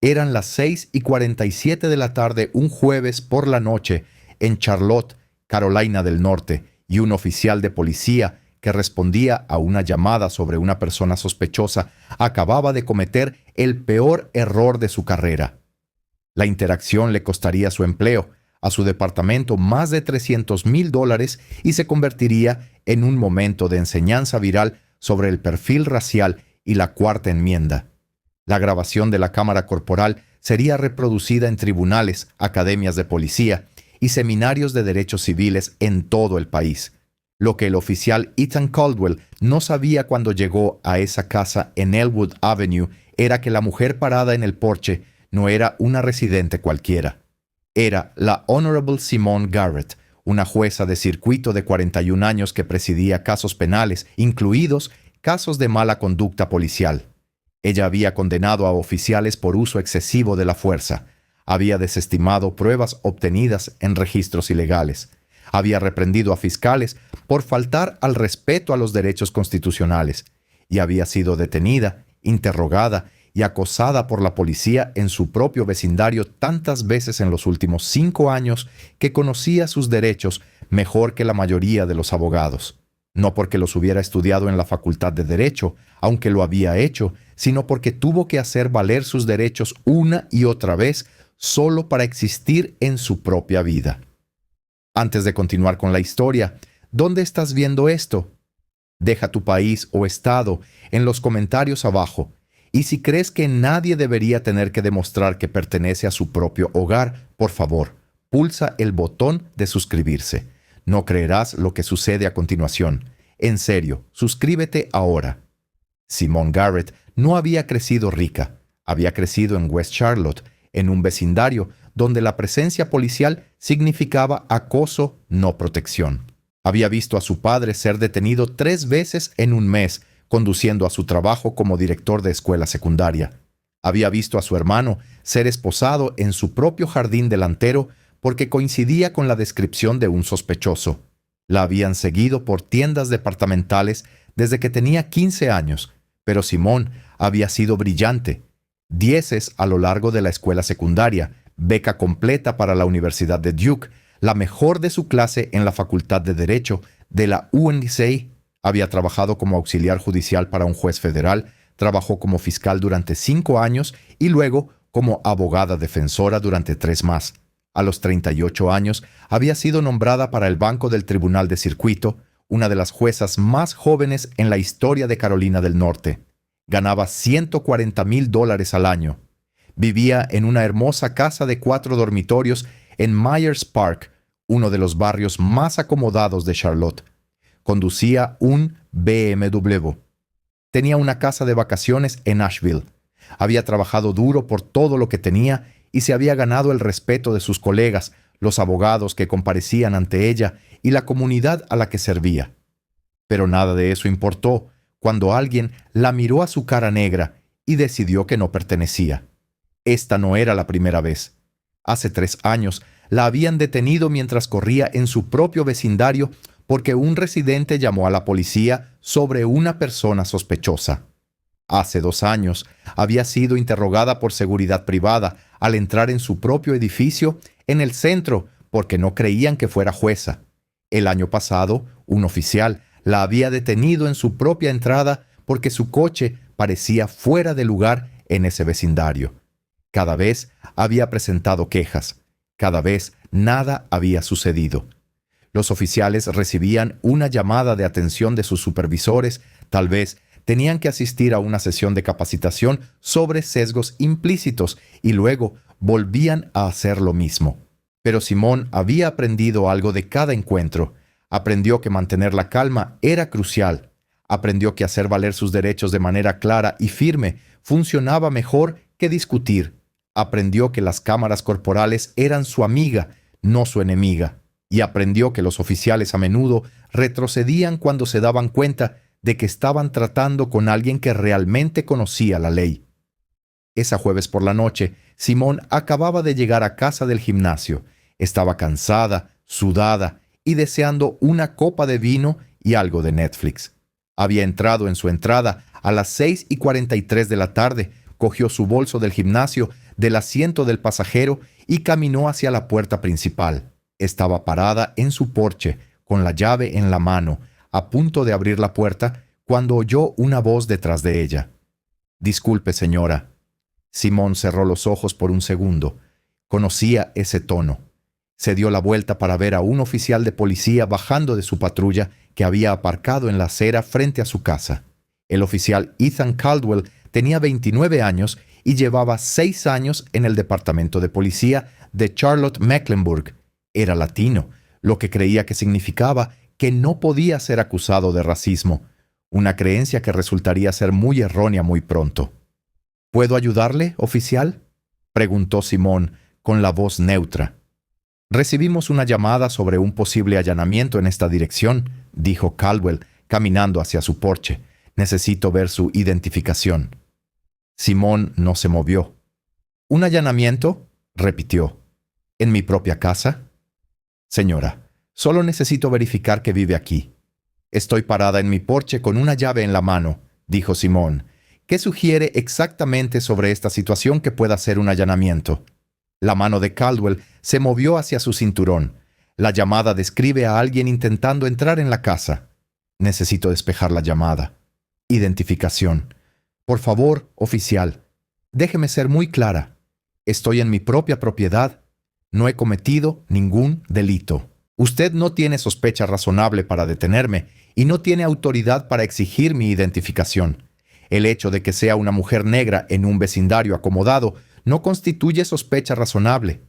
Eran las 6:47 de la tarde un jueves por la noche en Charlotte, Carolina del Norte, y un oficial de policía que respondía a una llamada sobre una persona sospechosa acababa de cometer el peor error de su carrera. La interacción le costaría su empleo, a su departamento más de $300,000 y se convertiría en un momento de enseñanza viral sobre el perfil racial y la Cuarta Enmienda. La grabación de la cámara corporal sería reproducida en tribunales, academias de policía y seminarios de derechos civiles en todo el país. Lo que el oficial Ethan Caldwell no sabía cuando llegó a esa casa en Elwood Avenue era que la mujer parada en el porche no era una residente cualquiera. Era la Honorable Simone Garrett, una jueza de circuito de 41 años que presidía casos penales, incluidos casos de mala conducta policial. Ella había condenado a oficiales por uso excesivo de la fuerza, había desestimado pruebas obtenidas en registros ilegales, había reprendido a fiscales por faltar al respeto a los derechos constitucionales y había sido detenida, interrogada y acosada por la policía en su propio vecindario tantas veces en los últimos 5 años que conocía sus derechos mejor que la mayoría de los abogados. No porque los hubiera estudiado en la Facultad de Derecho, aunque lo había hecho, sino porque tuvo que hacer valer sus derechos una y otra vez solo para existir en su propia vida. Antes de continuar con la historia, ¿dónde estás viendo esto? Deja tu país o estado en los comentarios abajo. Y si crees que nadie debería tener que demostrar que pertenece a su propio hogar, por favor, pulsa el botón de suscribirse. No creerás lo que sucede a continuación. En serio, suscríbete ahora. Simone Garrett no había crecido rica. Había crecido en West Charlotte, en un vecindario donde la presencia policial significaba acoso, no protección. Había visto a su padre ser detenido 3 veces en un mes, conduciendo a su trabajo como director de escuela secundaria. Había visto a su hermano ser esposado en su propio jardín delantero porque coincidía con la descripción de un sospechoso. La habían seguido por tiendas departamentales desde que tenía 15 años, pero Simone había sido brillante. 10 a lo largo de la escuela secundaria, beca completa para la Universidad de Duke, la mejor de su clase en la Facultad de Derecho de la UNC. Había trabajado como auxiliar judicial para un juez federal, trabajó como fiscal durante 5 años y luego como abogada defensora durante 3 más. A los 38 años había sido nombrada para el banco del Tribunal de Circuito, una de las juezas más jóvenes en la historia de Carolina del Norte. Ganaba $140,000 al año. Vivía en una hermosa casa de 4 dormitorios en Myers Park, uno de los barrios más acomodados de Charlotte. Conducía un BMW. Tenía una casa de vacaciones en Asheville. Había trabajado duro por todo lo que tenía y se había ganado el respeto de sus colegas, los abogados que comparecían ante ella y la comunidad a la que servía. Pero nada de eso importó cuando alguien la miró a su cara negra y decidió que no pertenecía. Esta no era la primera vez. Hace 3 años la habían detenido mientras corría en su propio vecindario porque un residente llamó a la policía sobre una persona sospechosa. Hace 2 años había sido interrogada por seguridad privada al entrar en su propio edificio en el centro porque no creían que fuera jueza. El año pasado, un oficial la había detenido en su propia entrada porque su coche parecía fuera de lugar en ese vecindario. Cada vez había presentado quejas. Cada vez nada había sucedido. Los oficiales recibían una llamada de atención de sus supervisores, tal vez tenían que asistir a una sesión de capacitación sobre sesgos implícitos y luego volvían a hacer lo mismo. Pero Simone había aprendido algo de cada encuentro. Aprendió que mantener la calma era crucial. Aprendió que hacer valer sus derechos de manera clara y firme funcionaba mejor que discutir. Aprendió que las cámaras corporales eran su amiga, no su enemiga. Y aprendió que los oficiales a menudo retrocedían cuando se daban cuenta de que estaban tratando con alguien que realmente conocía la ley. Esa jueves por la noche, Simone acababa de llegar a casa del gimnasio. Estaba cansada, sudada y deseando una copa de vino y algo de Netflix. Había entrado en su entrada a las 6:43 de la tarde, cogió su bolso del gimnasio, del asiento del pasajero y caminó hacia la puerta principal. Estaba parada en su porche, con la llave en la mano, a punto de abrir la puerta, cuando oyó una voz detrás de ella. «Disculpe, señora». Simón cerró los ojos por un segundo. Conocía ese tono. Se dio la vuelta para ver a un oficial de policía bajando de su patrulla que había aparcado en la acera frente a su casa. El oficial Ethan Caldwell tenía 29 años y llevaba 6 años en el departamento de policía de Charlotte-Mecklenburg. Era latino, lo que creía que significaba que no podía ser acusado de racismo, una creencia que resultaría ser muy errónea muy pronto. «¿Puedo ayudarle, oficial?», preguntó Simón con la voz neutra. «Recibimos una llamada sobre un posible allanamiento en esta dirección», dijo Caldwell, caminando hacia su porche. «Necesito ver su identificación». Simón no se movió. «¿Un allanamiento?», repitió. «¿En mi propia casa?». «Señora, solo necesito verificar que vive aquí». «Estoy parada en mi porche con una llave en la mano», dijo Simón. «¿Qué sugiere exactamente sobre esta situación que pueda ser un allanamiento?». La mano de Caldwell se movió hacia su cinturón. La llamada describe a alguien intentando entrar en la casa. «Necesito despejar la llamada». «Identificación». «Por favor, oficial, déjeme ser muy clara. Estoy en mi propia propiedad. No he cometido ningún delito. Usted no tiene sospecha razonable para detenerme y no tiene autoridad para exigir mi identificación. El hecho de que sea una mujer negra en un vecindario acomodado no constituye sospecha razonable».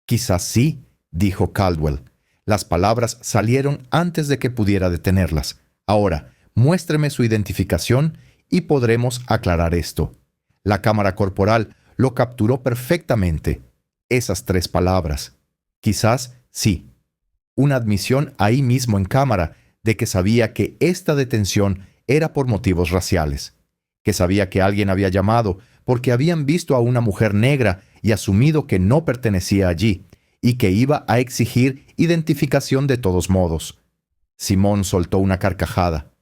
«Quizás sí», dijo Caldwell. Las palabras salieron antes de que pudiera detenerlas. «Ahora, muéstreme su identificación y podremos aclarar esto». La cámara corporal lo capturó perfectamente. Esas 3 palabras. «Quizás sí». Una admisión ahí mismo en cámara de que sabía que esta detención era por motivos raciales, que sabía que alguien había llamado porque habían visto a una mujer negra y asumido que no pertenecía allí, y que iba a exigir identificación de todos modos. Simón soltó una carcajada,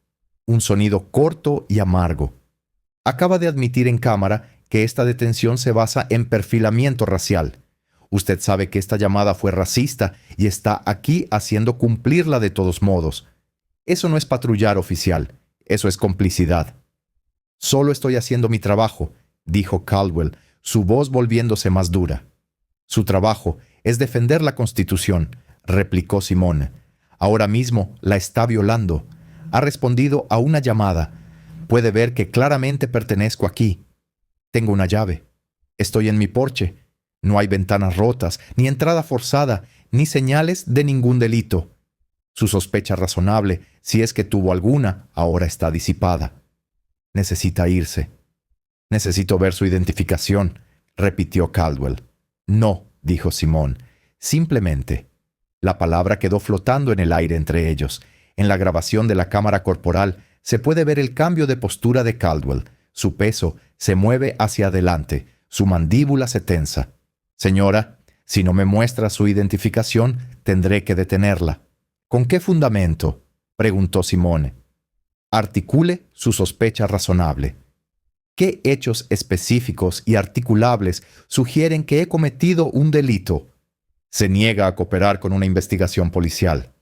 un sonido corto y amargo. Acaba de admitir en cámara que esta detención se basa en perfilamiento racial. Usted sabe que esta llamada fue racista y está aquí haciendo cumplirla de todos modos. Eso no es patrullar, oficial. Eso es complicidad. «Solo estoy haciendo mi trabajo», dijo Caldwell, su voz volviéndose más dura. «Su trabajo es defender la Constitución», replicó Simón. «Ahora mismo la está violando. Ha respondido a una llamada. Puede ver que claramente pertenezco aquí. Tengo una llave. Estoy en mi porche. No hay ventanas rotas, ni entrada forzada, ni señales de ningún delito. Su sospecha razonable, si es que tuvo alguna, ahora está disipada. Necesita irse». «Necesito ver su identificación», repitió Caldwell. «No», dijo Simón. «Simplemente». La palabra quedó flotando en el aire entre ellos. En la grabación de la cámara corporal se puede ver el cambio de postura de Caldwell. Su peso se mueve hacia adelante. Su mandíbula se tensa. «Señora, si no me muestra su identificación, tendré que detenerla». «¿Con qué fundamento?», preguntó Simón. «Articule su sospecha razonable». ¿Qué hechos específicos y articulables sugieren que he cometido un delito? Se niega a cooperar con una investigación policial.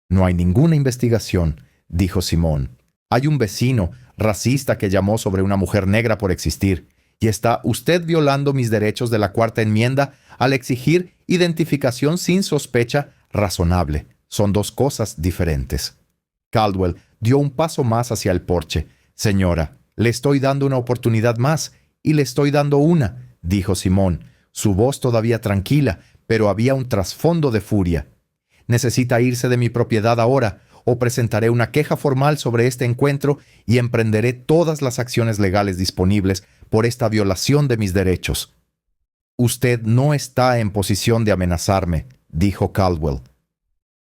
«No hay ninguna investigación», dijo Simón. «Hay un vecino racista que llamó sobre una mujer negra por existir, y está usted violando mis derechos de la Cuarta Enmienda al exigir identificación sin sospecha razonable. Son 2 cosas diferentes». Caldwell dio un paso más hacia el porche. «Señora, le estoy dando una oportunidad más, y le estoy dando una», dijo Simón, su voz todavía tranquila, pero había un trasfondo de furia. «Necesita irse de mi propiedad ahora, o presentaré una queja formal sobre este encuentro y emprenderé todas las acciones legales disponibles por esta violación de mis derechos». «Usted no está en posición de amenazarme», dijo Caldwell.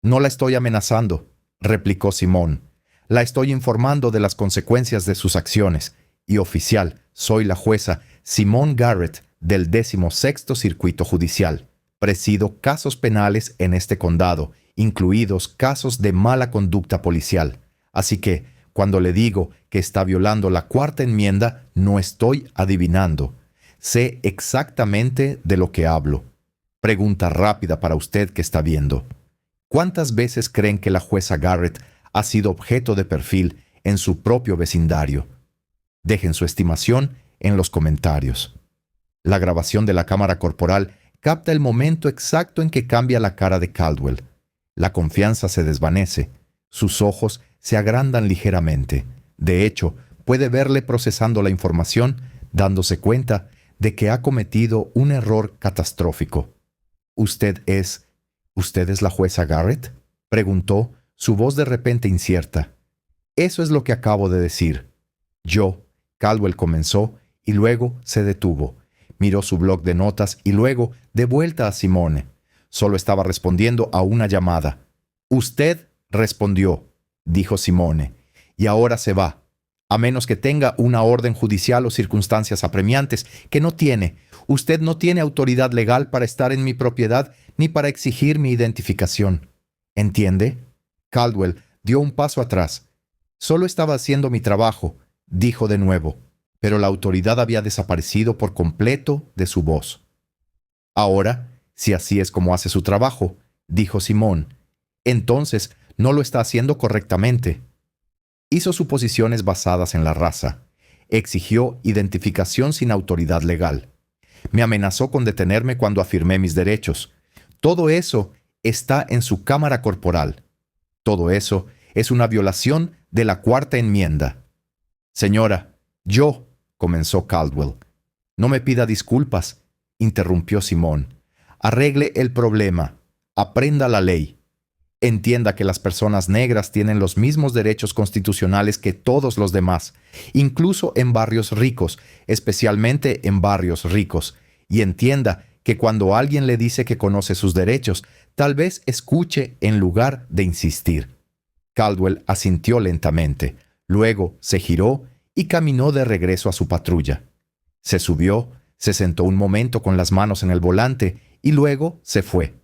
«No la estoy amenazando», replicó Simón. «La estoy informando de las consecuencias de sus acciones. Y oficial, soy la jueza Simone Garrett del 16º Circuito Judicial. Presido casos penales en este condado, incluidos casos de mala conducta policial. Así que, cuando le digo que está violando la Cuarta Enmienda, no estoy adivinando. Sé exactamente de lo que hablo. Pregunta rápida para usted que está viendo. ¿Cuántas veces creen que la jueza Garrett ha sido objeto de perfil en su propio vecindario? Dejen su estimación en los comentarios. La grabación de la cámara corporal capta el momento exacto en que cambia la cara de Caldwell. La confianza se desvanece. Sus ojos se agrandan ligeramente. De hecho, puede verle procesando la información, dándose cuenta de que ha cometido un error catastrófico. ¿Usted es la jueza Garrett?», preguntó, su voz de repente incierta. «Eso es lo que acabo de decir». Caldwell comenzó y luego se detuvo. Miró su bloc de notas y luego de vuelta a Simone. Solo estaba respondiendo a una llamada. «Usted respondió», dijo Simone, «y ahora se va, a menos que tenga una orden judicial o circunstancias apremiantes que no tiene. Usted no tiene autoridad legal para estar en mi propiedad ni para exigir mi identificación. ¿Entiende?». Caldwell dio un paso atrás. «Solo estaba haciendo mi trabajo», dijo de nuevo, pero la autoridad había desaparecido por completo de su voz. «Ahora, si así es como hace su trabajo», dijo Simone, «entonces no lo está haciendo correctamente». Hizo suposiciones basadas en la raza. Exigió identificación sin autoridad legal. Me amenazó con detenerme cuando afirmé mis derechos. Todo eso está en su cámara corporal. Todo eso es una violación de la Cuarta Enmienda. «Señora, comenzó Caldwell. «No me pida disculpas», interrumpió Simone. «Arregle el problema. Aprenda la ley. Entienda que las personas negras tienen los mismos derechos constitucionales que todos los demás, incluso en barrios ricos, especialmente en barrios ricos. Y entienda que cuando alguien le dice que conoce sus derechos, tal vez escuche en lugar de insistir». Caldwell asintió lentamente. Luego se giró y caminó de regreso a su patrulla. Se subió, se sentó un momento con las manos en el volante y luego se fue.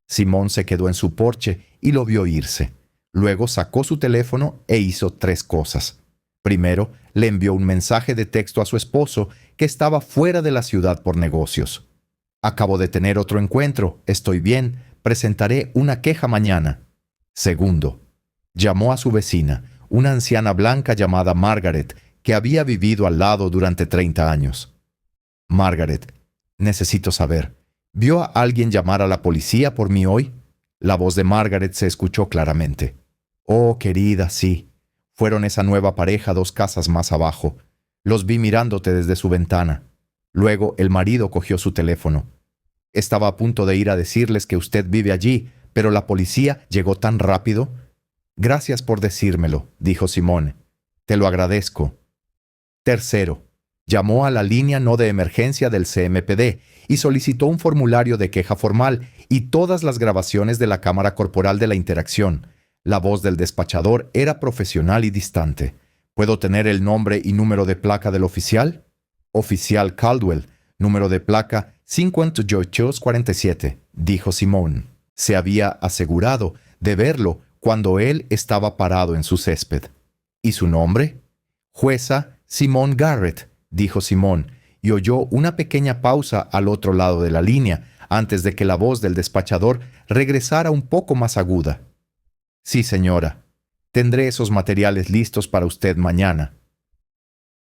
Simone se quedó en su porche y lo vio irse. Luego sacó su teléfono e hizo 3 cosas. Primero, le envió un mensaje de texto a su esposo que estaba fuera de la ciudad por negocios. «Acabo de tener otro encuentro, estoy bien, presentaré una queja mañana». Segundo, llamó a su vecina, una anciana blanca llamada Margaret, que había vivido al lado durante 30 años. «Margaret, necesito saber, ¿vio a alguien llamar a la policía por mí hoy?». La voz de Margaret se escuchó claramente. «Oh, querida, sí. Fueron esa nueva pareja 2 casas más abajo. Los vi mirándote desde su ventana». Luego el marido cogió su teléfono. «Estaba a punto de ir a decirles que usted vive allí, pero la policía llegó tan rápido». «Gracias por decírmelo», dijo Simone. «Te lo agradezco». Tercero, llamó a la línea no de emergencia del CMPD y solicitó un formulario de queja formal y todas las grabaciones de la cámara corporal de la interacción. La voz del despachador era profesional y distante. «¿Puedo tener el nombre y número de placa del oficial?». «Oficial Caldwell, número de placa 5847», dijo Simone. Se había asegurado de verlo cuando él estaba parado en su césped. «¿Y su nombre?». «Jueza Simone Garrett», dijo Simone, y oyó una pequeña pausa al otro lado de la línea antes de que la voz del despachador regresara un poco más aguda. «Sí, señora. Tendré esos materiales listos para usted mañana».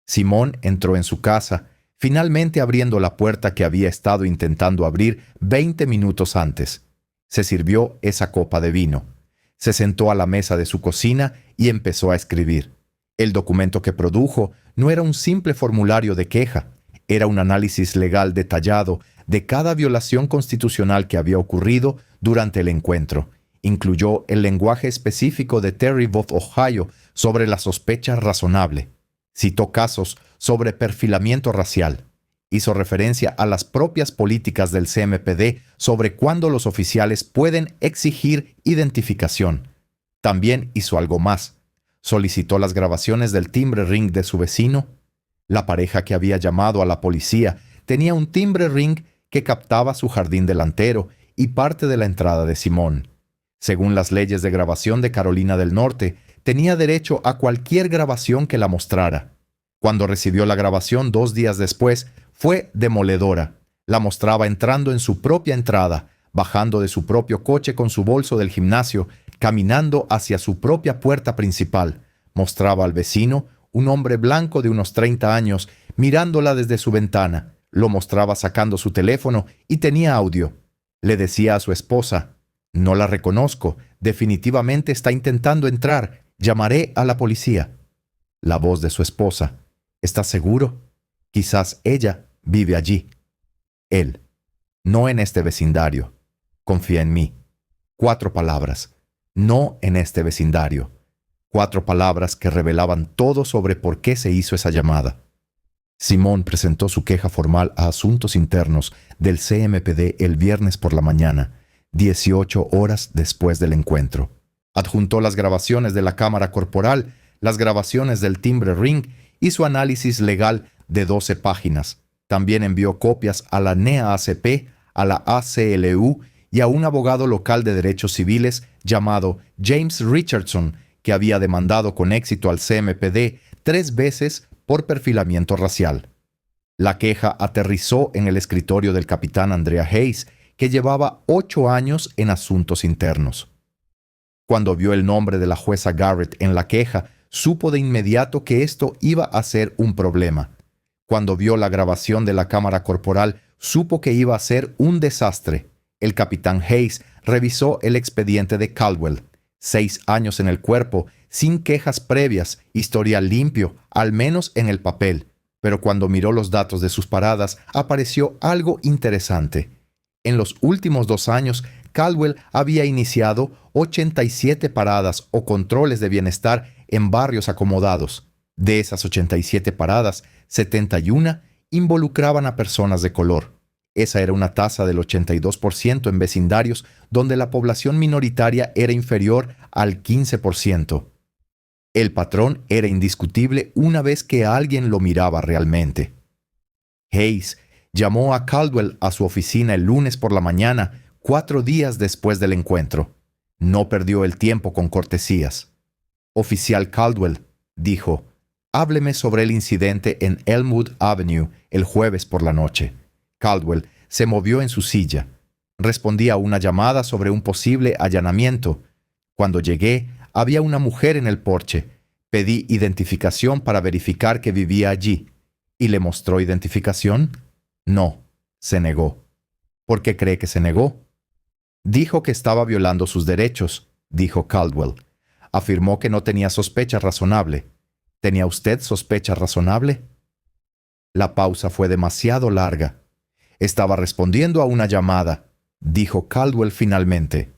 Simone entró en su casa, finalmente abriendo la puerta que había estado intentando abrir 20 minutos antes. Se sirvió esa copa de vino. Se sentó a la mesa de su cocina y empezó a escribir. El documento que produjo no era un simple formulario de queja, era un análisis legal detallado de cada violación constitucional que había ocurrido durante el encuentro. Incluyó el lenguaje específico de Terry v. Ohio sobre la sospecha razonable. Citó casos sobre perfilamiento racial. Hizo referencia a las propias políticas del CMPD sobre cuándo los oficiales pueden exigir identificación. También hizo algo más. Solicitó las grabaciones del timbre ring de su vecino. La pareja que había llamado a la policía tenía un timbre ring que captaba su jardín delantero y parte de la entrada de Simone. Según las leyes de grabación de Carolina del Norte, tenía derecho a cualquier grabación que la mostrara. Cuando recibió la grabación 2 días después, Fue demoledora. La mostraba entrando en su propia entrada, bajando de su propio coche con su bolso del gimnasio, caminando hacia su propia puerta principal. Mostraba al vecino, un hombre blanco de unos 30 años, mirándola desde su ventana. Lo mostraba sacando su teléfono y tenía audio. Le decía a su esposa: «No la reconozco, definitivamente está intentando entrar, llamaré a la policía». La voz de su esposa: «¿Estás seguro? Quizás ella vive allí». Él: «No en este vecindario. Confía en mí». 4 palabras. No en este vecindario. 4 palabras que revelaban todo sobre por qué se hizo esa llamada. Simone presentó su queja formal a Asuntos Internos del CMPD el viernes por la mañana, 18 horas después del encuentro. Adjuntó las grabaciones de la cámara corporal, las grabaciones del timbre ring y su análisis legal de 12 páginas. También envió copias a la NEACP, a la ACLU y a un abogado local de derechos civiles llamado James Richardson, que había demandado con éxito al CMPD 3 veces por perfilamiento racial. La queja aterrizó en el escritorio del capitán Andrea Hayes, que llevaba 8 años en asuntos internos. Cuando vio el nombre de la jueza Garrett en la queja, supo de inmediato que esto iba a ser un problema. Cuando vio la grabación de la cámara corporal, supo que iba a ser un desastre. El capitán Hayes revisó el expediente de Caldwell. 6 años en el cuerpo, sin quejas previas, historial limpio, al menos en el papel. Pero cuando miró los datos de sus paradas, apareció algo interesante. En los últimos 2 años, Caldwell había iniciado 87 paradas o controles de bienestar en barrios acomodados. De esas 87 paradas, 71 involucraban a personas de color. Esa era una tasa del 82% en vecindarios donde la población minoritaria era inferior al 15%. El patrón era indiscutible una vez que alguien lo miraba realmente. Hayes llamó a Caldwell a su oficina el lunes por la mañana, 4 días después del encuentro. No perdió el tiempo con cortesías. «Oficial Caldwell», dijo, «hábleme sobre el incidente en Elmwood Avenue el jueves por la noche». Caldwell se movió en su silla. Respondía a una llamada sobre un posible allanamiento. «Cuando llegué, había una mujer en el porche. Pedí identificación para verificar que vivía allí». «¿Y le mostró identificación?» «No», se negó. «¿Por qué cree que se negó?» «Dijo que estaba violando sus derechos», dijo Caldwell. Afirmó que no tenía sospecha razonable. ¿Tenía usted sospecha razonable? La pausa fue demasiado larga. «Estaba respondiendo a una llamada», dijo Caldwell finalmente.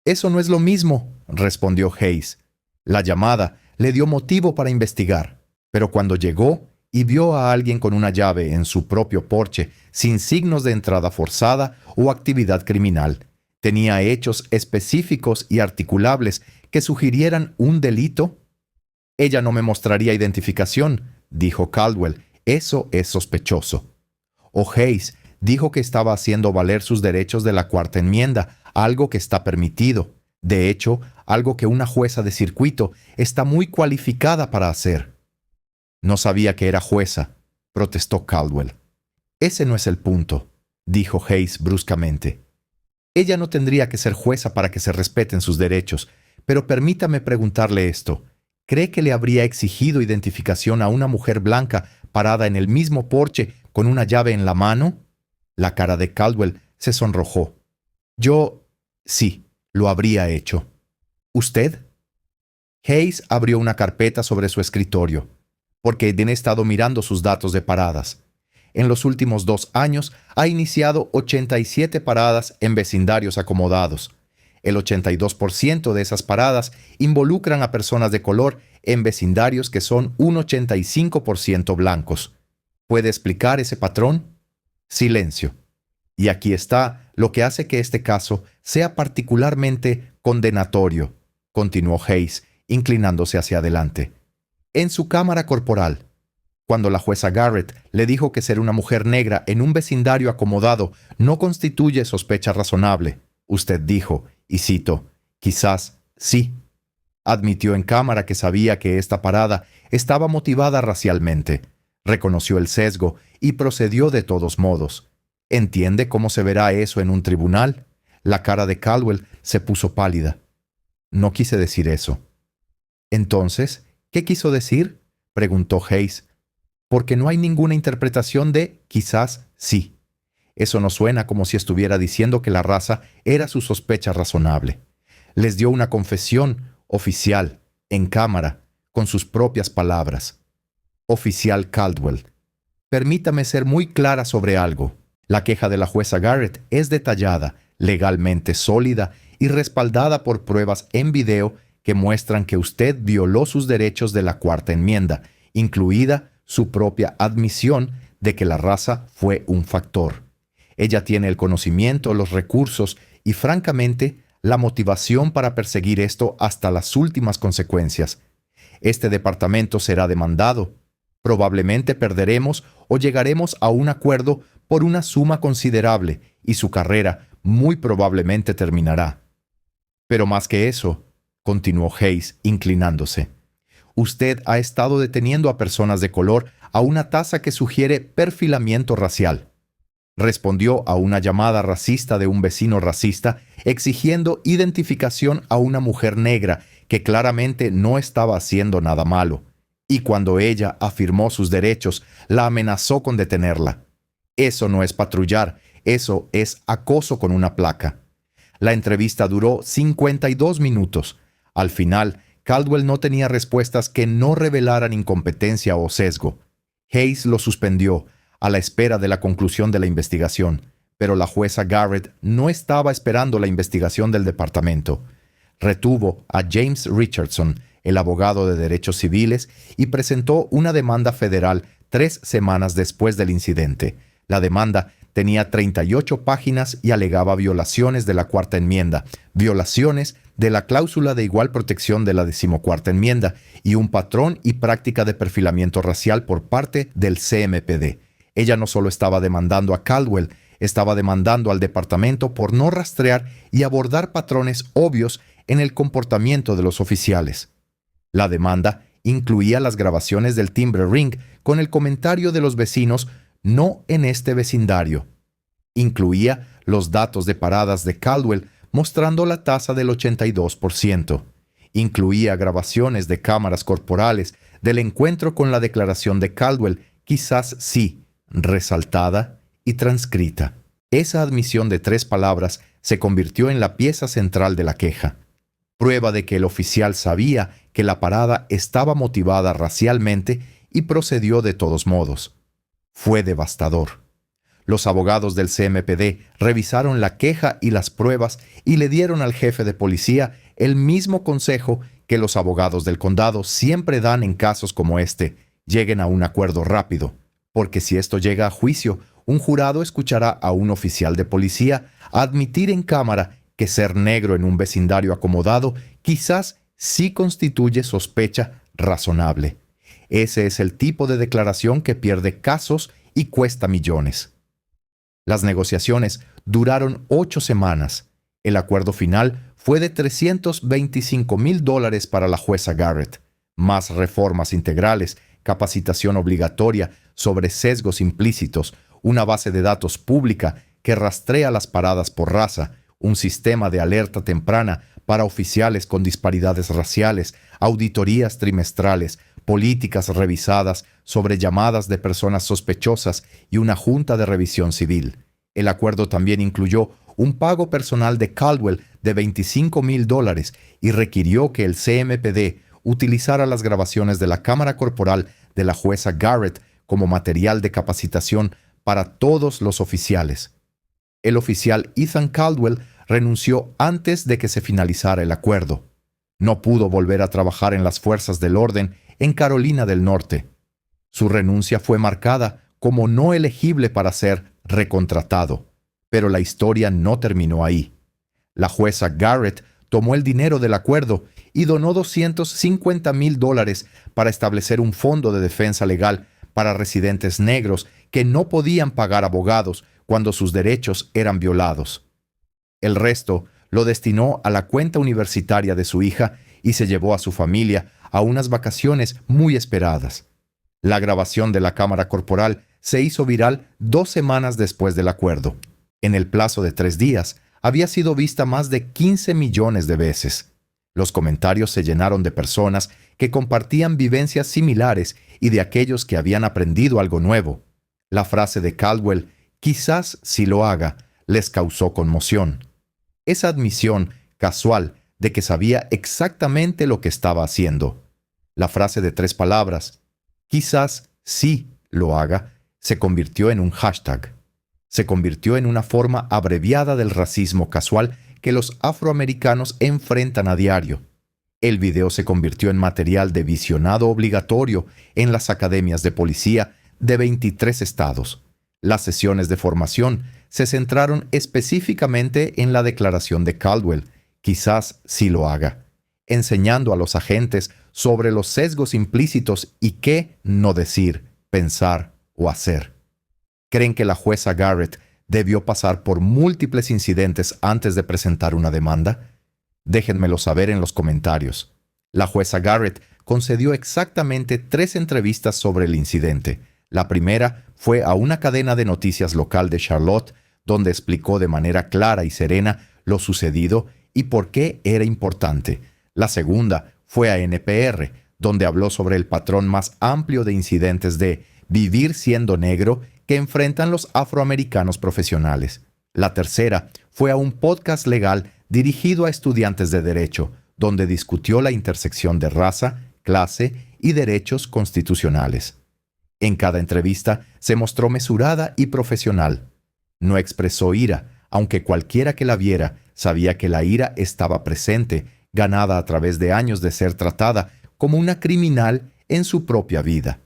«Eso no es lo mismo», respondió Hayes. La llamada le dio motivo para investigar, pero cuando llegó y vio a alguien con una llave en su propio porche, sin signos de entrada forzada o actividad criminal, tenía hechos específicos y articulables que sugirieran un delito. «Ella no me mostraría identificación», dijo Caldwell. «Eso es sospechoso». O Hayes dijo que estaba haciendo valer sus derechos de la Cuarta Enmienda, algo que está permitido. De hecho, algo que una jueza de circuito está muy cualificada para hacer. «No sabía que era jueza», protestó Caldwell. «Ese no es el punto», dijo Hayes bruscamente. «Ella no tendría que ser jueza para que se respeten sus derechos, pero permítame preguntarle esto. ¿Cree que le habría exigido identificación a una mujer blanca parada en el mismo porche con una llave en la mano?» La cara de Caldwell se sonrojó. Sí, lo habría hecho. ¿Usted?» Hayes abrió una carpeta sobre su escritorio, porque he estado mirando sus datos de paradas. En los últimos 2 años ha iniciado 87 paradas en vecindarios acomodados. El 82% de esas paradas involucran a personas de color en vecindarios que son un 85% blancos. ¿Puede explicar ese patrón? Silencio. Y aquí está lo que hace que este caso sea particularmente condenatorio, continuó Hayes, inclinándose hacia adelante. En su cámara corporal, cuando la jueza Garrett le dijo que ser una mujer negra en un vecindario acomodado no constituye sospecha razonable, usted dijo, y cito, «quizás sí». Admitió en cámara que sabía que esta parada estaba motivada racialmente. Reconoció el sesgo y procedió de todos modos. ¿Entiende cómo se verá eso en un tribunal? La cara de Caldwell se puso pálida. No quise decir eso. Entonces, ¿qué quiso decir?, preguntó Hayes. Porque no hay ninguna interpretación de quizás sí. Eso no suena como si estuviera diciendo que la raza era su sospecha razonable. Les dio una confesión oficial, en cámara, con sus propias palabras. Oficial Caldwell, permítame ser muy clara sobre algo. La queja de la jueza Garrett es detallada, legalmente sólida y respaldada por pruebas en video que muestran que usted violó sus derechos de la Cuarta Enmienda, incluida su propia admisión de que la raza fue un factor. Ella tiene el conocimiento, los recursos y, francamente, la motivación para perseguir esto hasta las últimas consecuencias. Este departamento será demandado. Probablemente perderemos o llegaremos a un acuerdo por una suma considerable y su carrera muy probablemente terminará. Pero más que eso, continuó Hayes, inclinándose, usted ha estado deteniendo a personas de color a una tasa que sugiere perfilamiento racial. Respondió a una llamada racista de un vecino racista exigiendo identificación a una mujer negra que claramente no estaba haciendo nada malo, y cuando ella afirmó sus derechos, la amenazó con detenerla. Eso no es patrullar, eso es acoso con una placa. La entrevista duró 52 minutos. Al final, Caldwell no tenía respuestas que no revelaran incompetencia o sesgo. Hayes lo suspendió, a la espera de la conclusión de la investigación, pero la jueza Garrett no estaba esperando la investigación del departamento. Retuvo a James Richardson, el abogado de derechos civiles, y presentó una demanda federal 3 semanas después del incidente. La demanda tenía 38 páginas y alegaba violaciones de la Cuarta Enmienda, violaciones de la cláusula de igual protección de la 14ª Enmienda y un patrón y práctica de perfilamiento racial por parte del CMPD. Ella no solo estaba demandando a Caldwell, estaba demandando al departamento por no rastrear y abordar patrones obvios en el comportamiento de los oficiales. La demanda incluía las grabaciones del timbre ring con el comentario de los vecinos «no en este vecindario». Incluía los datos de paradas de Caldwell mostrando la tasa del 82%. Incluía grabaciones de cámaras corporales del encuentro con la declaración de Caldwell, quizás sí, resaltada y transcrita. Esa admisión de 3 palabras se convirtió en la pieza central de la queja. Prueba de que el oficial sabía que la parada estaba motivada racialmente y procedió de todos modos. Fue devastador. Los abogados del CMPD revisaron la queja y las pruebas y le dieron al jefe de policía el mismo consejo que los abogados del condado siempre dan en casos como este: lleguen a un acuerdo rápido, porque si esto llega a juicio, un jurado escuchará a un oficial de policía admitir en cámara que ser negro en un vecindario acomodado quizás sí constituye sospecha razonable. Ese es el tipo de declaración que pierde casos y cuesta millones. Las negociaciones duraron 8 semanas. El acuerdo final fue de $325,000 para la jueza Garrett, más reformas integrales, capacitación obligatoria sobre sesgos implícitos, una base de datos pública que rastrea las paradas por raza, un sistema de alerta temprana para oficiales con disparidades raciales, auditorías trimestrales, políticas revisadas sobre llamadas de personas sospechosas y una junta de revisión civil. El acuerdo también incluyó un pago personal de Caldwell de $25,000 y requirió que el CMPD utilizara las grabaciones de la cámara corporal de la jueza Garrett como material de capacitación para todos los oficiales. El oficial Ethan Caldwell renunció antes de que se finalizara el acuerdo. No pudo volver a trabajar en las fuerzas del orden en Carolina del Norte. Su renuncia fue marcada como no elegible para ser recontratado, pero la historia no terminó ahí. La jueza Garrett tomó el dinero del acuerdo y donó $250,000 para establecer un fondo de defensa legal para residentes negros que no podían pagar abogados cuando sus derechos eran violados. El resto lo destinó a la cuenta universitaria de su hija y se llevó a su familia a unas vacaciones muy esperadas. La grabación de la cámara corporal se hizo viral 2 semanas después del acuerdo. En el plazo de 3 días, había sido vista más de 15 millones de veces. Los comentarios se llenaron de personas que compartían vivencias similares y de aquellos que habían aprendido algo nuevo. La frase de Caldwell, quizás si lo haga, les causó conmoción. Esa admisión casual de que sabía exactamente lo que estaba haciendo. La frase de 3 palabras, quizás sí lo haga, se convirtió en un hashtag. Se convirtió en una forma abreviada del racismo casual que los afroamericanos enfrentan a diario. El video se convirtió en material de visionado obligatorio en las academias de policía de 23 estados. Las sesiones de formación se centraron específicamente en la declaración de Caldwell, quizás sí lo haga, enseñando a los agentes sobre los sesgos implícitos y qué no decir, pensar o hacer. ¿Creen que la jueza Garrett debió pasar por múltiples incidentes antes de presentar una demanda? Déjenmelo saber en los comentarios. La jueza Garrett concedió exactamente 3 entrevistas sobre el incidente. La primera fue a una cadena de noticias local de Charlotte, donde explicó de manera clara y serena lo sucedido y por qué era importante. La segunda fue a NPR, donde habló sobre el patrón más amplio de incidentes de vivir siendo negro que enfrentan los afroamericanos profesionales. La tercera fue a un podcast legal dirigido a estudiantes de derecho, donde discutió la intersección de raza, clase y derechos constitucionales. En cada entrevista se mostró mesurada y profesional. No expresó ira, aunque cualquiera que la viera sabía que la ira estaba presente, ganada a través de años de ser tratada como una criminal en su propia vida.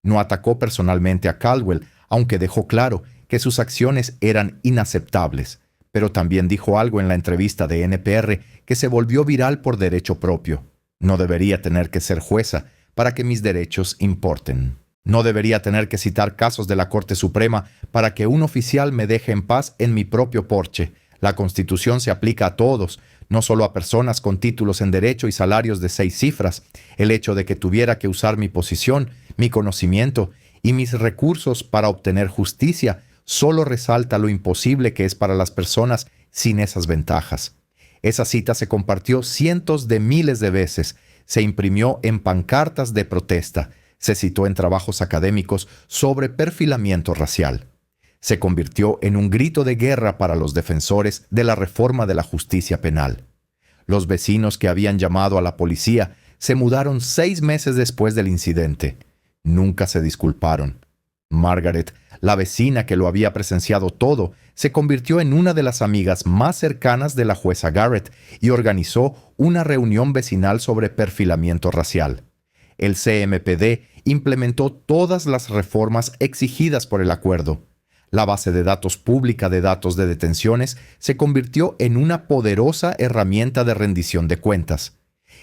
No atacó personalmente a Caldwell, aunque dejó claro que sus acciones eran inaceptables, pero también dijo algo en la entrevista de NPR que se volvió viral por derecho propio. No debería tener que ser jueza para que mis derechos importen. No debería tener que citar casos de la Corte Suprema para que un oficial me deje en paz en mi propio porche. La Constitución se aplica a todos, no solo a personas con títulos en derecho y salarios de 6 cifras. El hecho de que tuviera que usar mi posición, mi conocimiento y mis recursos para obtener justicia solo resalta lo imposible que es para las personas sin esas ventajas. Esa cita se compartió cientos de miles de veces, se imprimió en pancartas de protesta, se citó en trabajos académicos sobre perfilamiento racial. Se convirtió en un grito de guerra para los defensores de la reforma de la justicia penal. Los vecinos que habían llamado a la policía se mudaron 6 meses después del incidente. Nunca se disculparon. Margaret, la vecina que lo había presenciado todo, se convirtió en una de las amigas más cercanas de la jueza Garrett y organizó una reunión vecinal sobre perfilamiento racial. El CMPD implementó todas las reformas exigidas por el acuerdo. La base de datos pública de datos de detenciones se convirtió en una poderosa herramienta de rendición de cuentas.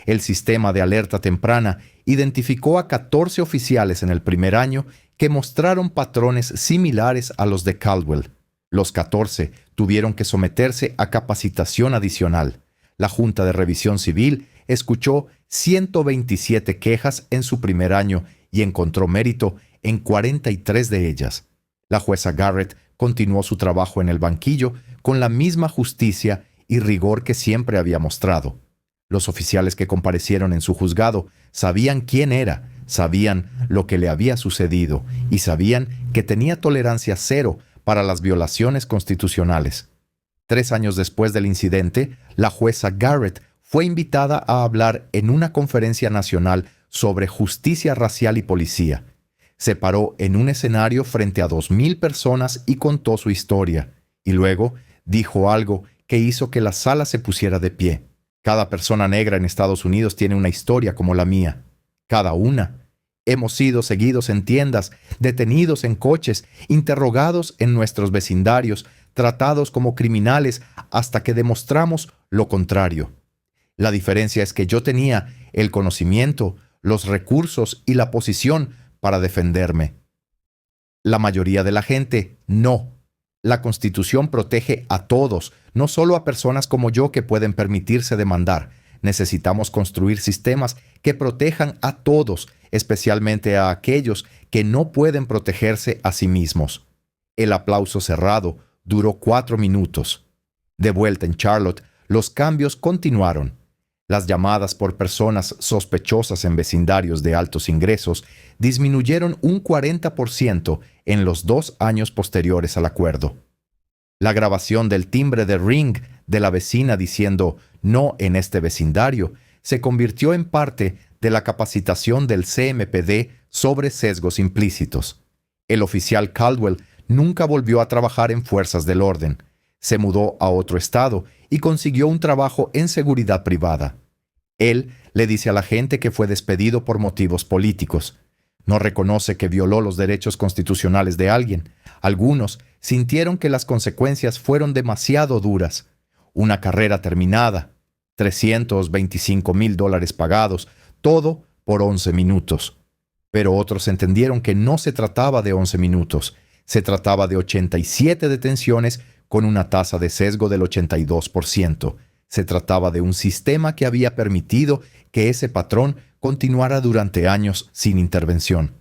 El sistema de alerta temprana identificó a 14 oficiales en el primer año que mostraron patrones similares a los de Caldwell. Los 14 tuvieron que someterse a capacitación adicional. La Junta de Revisión Civil escuchó 127 quejas en su primer año y encontró mérito en 43 de ellas. La jueza Garrett continuó su trabajo en el banquillo con la misma justicia y rigor que siempre había mostrado. Los oficiales que comparecieron en su juzgado sabían quién era, sabían lo que le había sucedido y sabían que tenía tolerancia cero para las violaciones constitucionales. 3 años después del incidente, la jueza Garrett fue invitada a hablar en una conferencia nacional sobre justicia racial y policía. Se paró en un escenario frente a 2,000 personas y contó su historia. Y luego dijo algo que hizo que la sala se pusiera de pie. Cada persona negra en Estados Unidos tiene una historia como la mía. Cada una. Hemos sido seguidos en tiendas, detenidos en coches, interrogados en nuestros vecindarios, tratados como criminales hasta que demostramos lo contrario. La diferencia es que yo tenía el conocimiento, los recursos y la posición para defenderme. La mayoría de la gente no. La Constitución protege a todos, no solo a personas como yo que pueden permitirse demandar. Necesitamos construir sistemas que protejan a todos, especialmente a aquellos que no pueden protegerse a sí mismos. El aplauso cerrado duró 4 minutos. De vuelta en Charlotte, los cambios continuaron. Las llamadas por personas sospechosas en vecindarios de altos ingresos disminuyeron un 40% en los 2 años posteriores al acuerdo. La grabación del timbre de Ring de la vecina diciendo «no en este vecindario» se convirtió en parte de la capacitación del CMPD sobre sesgos implícitos. El oficial Caldwell nunca volvió a trabajar en fuerzas del orden. Se mudó a otro estado y consiguió un trabajo en seguridad privada. Él le dice a la gente que fue despedido por motivos políticos. No reconoce que violó los derechos constitucionales de alguien. Algunos sintieron que las consecuencias fueron demasiado duras. Una carrera terminada, $325,000 pagados, todo por 11 minutos. Pero otros entendieron que no se trataba de 11 minutos. Se trataba de 87 detenciones con una tasa de sesgo del 82%. Se trataba de un sistema que había permitido que ese patrón continuara durante años sin intervención.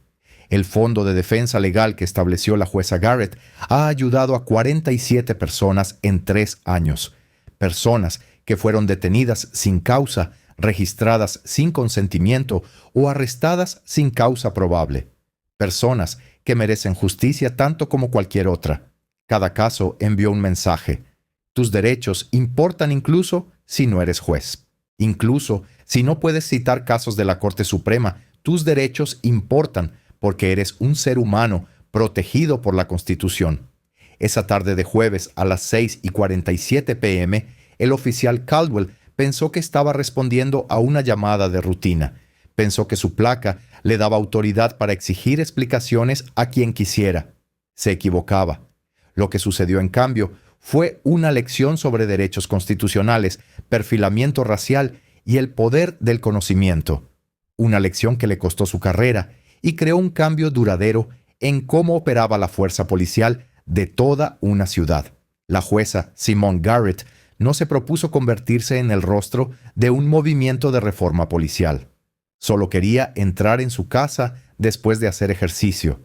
El Fondo de Defensa Legal que estableció la jueza Garrett ha ayudado a 47 personas en 3 años. Personas que fueron detenidas sin causa, registradas sin consentimiento o arrestadas sin causa probable. Personas que merecen justicia tanto como cualquier otra. Cada caso envió un mensaje. Tus derechos importan incluso si no eres juez. Incluso si no puedes citar casos de la Corte Suprema, tus derechos importan porque eres un ser humano protegido por la Constitución. Esa tarde de jueves a las 6:47 p.m., el oficial Caldwell pensó que estaba respondiendo a una llamada de rutina. Pensó que su placa le daba autoridad para exigir explicaciones a quien quisiera. Se equivocaba. Lo que sucedió, en cambio, fue una lección sobre derechos constitucionales, perfilamiento racial y el poder del conocimiento. Una lección que le costó su carrera y creó un cambio duradero en cómo operaba la fuerza policial de toda una ciudad. La jueza Simone Garrett no se propuso convertirse en el rostro de un movimiento de reforma policial. Solo quería entrar en su casa después de hacer ejercicio.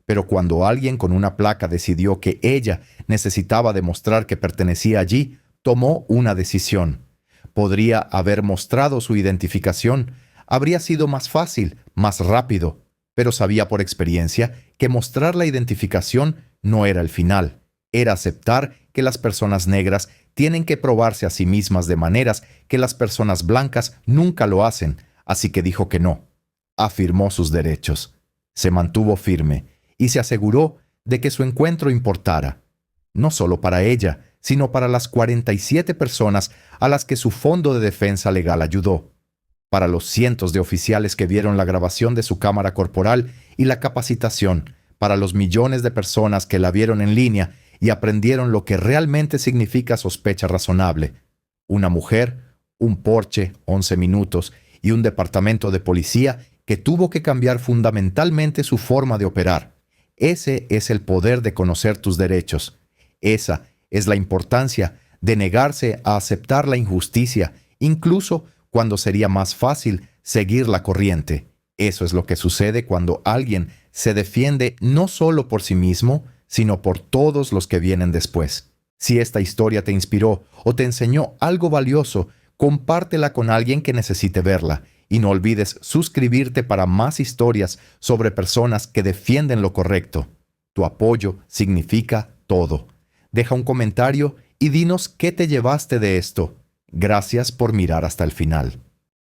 Pero cuando alguien con una placa decidió que ella necesitaba demostrar que pertenecía allí, tomó una decisión. Podría haber mostrado su identificación. Habría sido más fácil, más rápido. Pero sabía por experiencia que mostrar la identificación no era el final. Era aceptar que las personas negras tienen que probarse a sí mismas de maneras que las personas blancas nunca lo hacen, así que dijo que no. Afirmó sus derechos. Se mantuvo firme y se aseguró de que su encuentro importara, no solo para ella, sino para las 47 personas a las que su fondo de defensa legal ayudó, para los cientos de oficiales que vieron la grabación de su cámara corporal y la capacitación, para los millones de personas que la vieron en línea y aprendieron lo que realmente significa sospecha razonable. Una mujer, un Porsche, 11 minutos, y un departamento de policía que tuvo que cambiar fundamentalmente su forma de operar. Ese es el poder de conocer tus derechos. Esa es la importancia de negarse a aceptar la injusticia, incluso cuando sería más fácil seguir la corriente. Eso es lo que sucede cuando alguien se defiende no solo por sí mismo, sino por todos los que vienen después. Si esta historia te inspiró o te enseñó algo valioso, compártela con alguien que necesite verla. Y no olvides suscribirte para más historias sobre personas que defienden lo correcto. Tu apoyo significa todo. Deja un comentario y dinos qué te llevaste de esto. Gracias por mirar hasta el final.